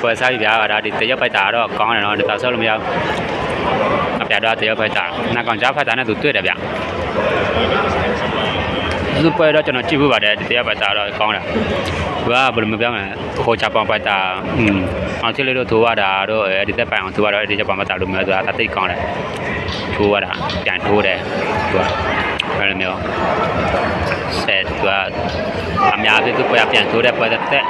ပွဲစားပြားဒါဒီတရက်ပိုက်တာတော့ကောင်းတယ်နော်ဒါဆိုလို့မရအပြာတော့တရက်ပိုက်တာနောက်ကောင်ကြားဖတ်တာနဲ့သူတွေ့တယ်ဗျသူပွဲတော့ကျွန်တော်ကြည့်ဖို့ပါတယ်တရက်ပိုက်တာတော့ကောင်းတယ်သူကဘယ်လိုမပြောမလဲခေါ်ချပေါင်ပိုက်တာအောင်ချစ်လေးတို့ထိုးရတာတော့ဒီသက်ပိုင်အောင်ထိုးရတော့ဒီချက်ပေါင်ပိုက်တာလို့မျိုးဆိုတာတိတ်ကောင်းတယ်ထိုးရတာပြန်ထိုးတယ်သူကဘယ်လိုမျိုးဆက်သူကအများကြီးသူပွဲပြန်ထိုးတဲ့ပွဲတဲ့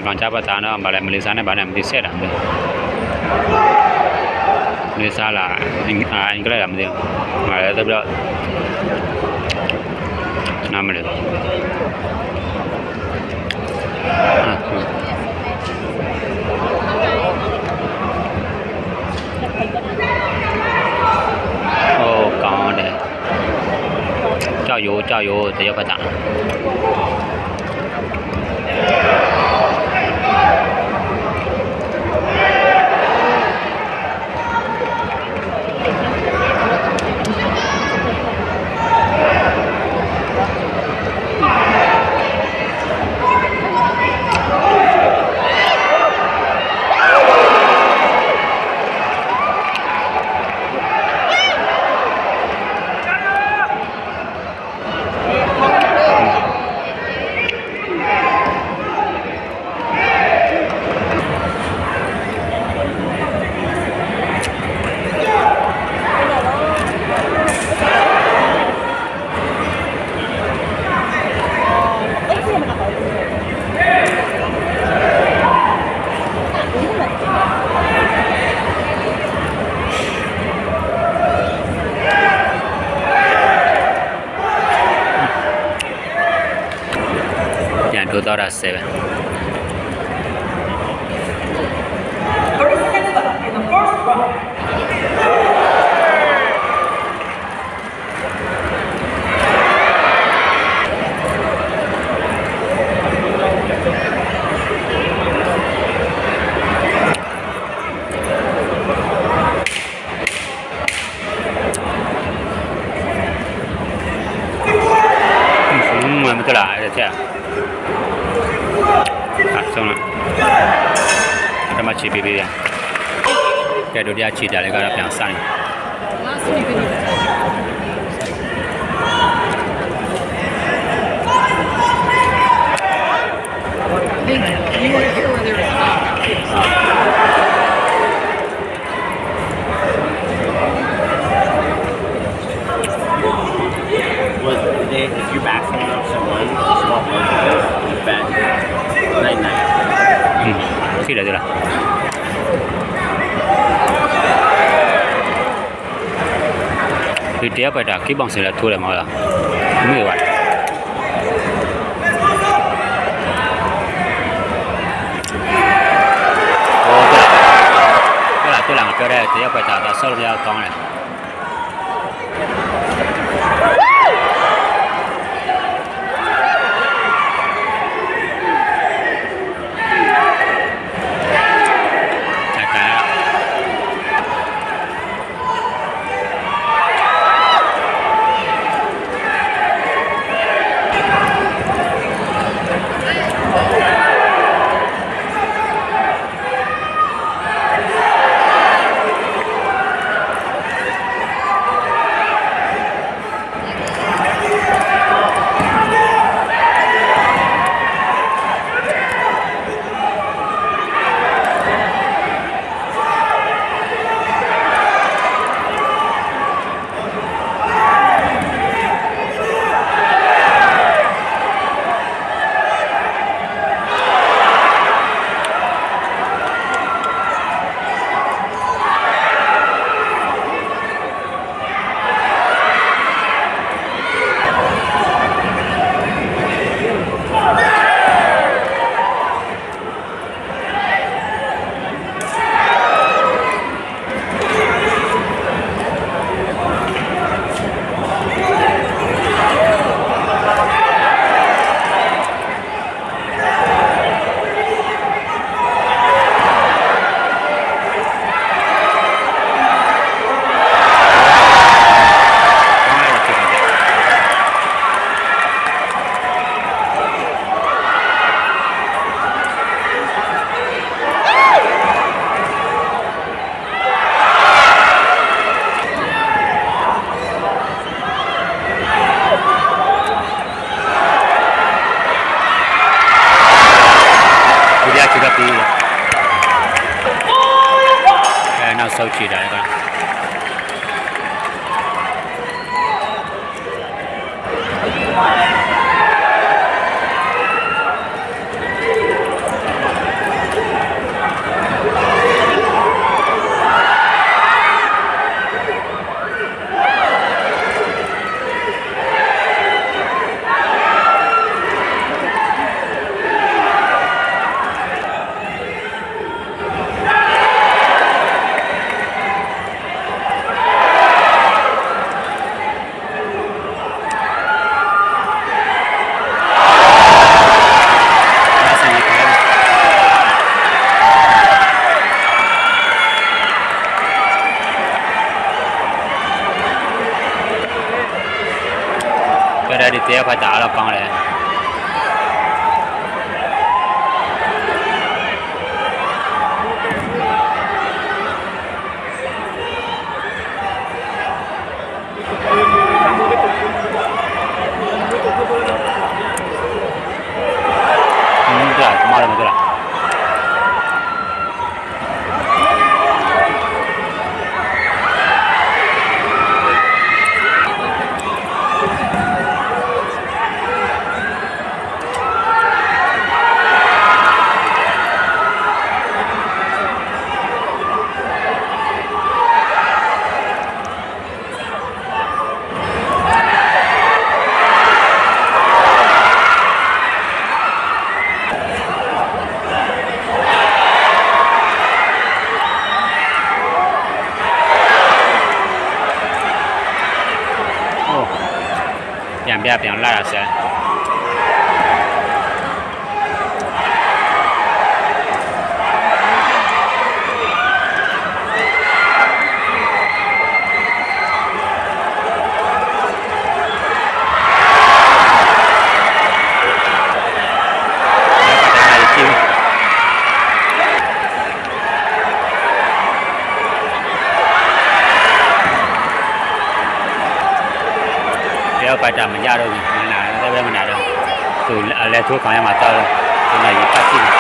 ကောင်ကြပါတာနော်ဗာလဲမလေးစားနဲ့ဗာနဲ့မသိဆက်တာမသိမလေးစားလားအင်္ဂလိပ်လားမသိဘူးဗာလဲတော့ပြီးတော့နားမလဲကောင်းတယ်ကြောက်ရိုးတရက်ပတ်တာပြန်ထိုးတော့တာ7မတလားအဲ့ဒါဆုံးလားဒါမှချီပေးပေးရကဲတို့တရားချီတယ်လည်းကတော့ပြန်ဆိုင်If you back someone, small one, you bet 9-9. သိလားဒီတရားပိုက်တာကိပောင်စင်လာထိုးတယ်မဟုတ်လားမမေ့ပါတွေ့လာပြောတဲ့တရားပိုက်တာတော့ဆောက်လို့ရကောင်းတယ် လောက်ချီတာကအဲ့ဒီတရားဖတ်တာတော့ကောင်းတယ်ကြာတမရမကြလားပြန်လာရဆဲ要把咱们家都拿，这边没拿着，就来做考验嘛，到了，现在也把这个。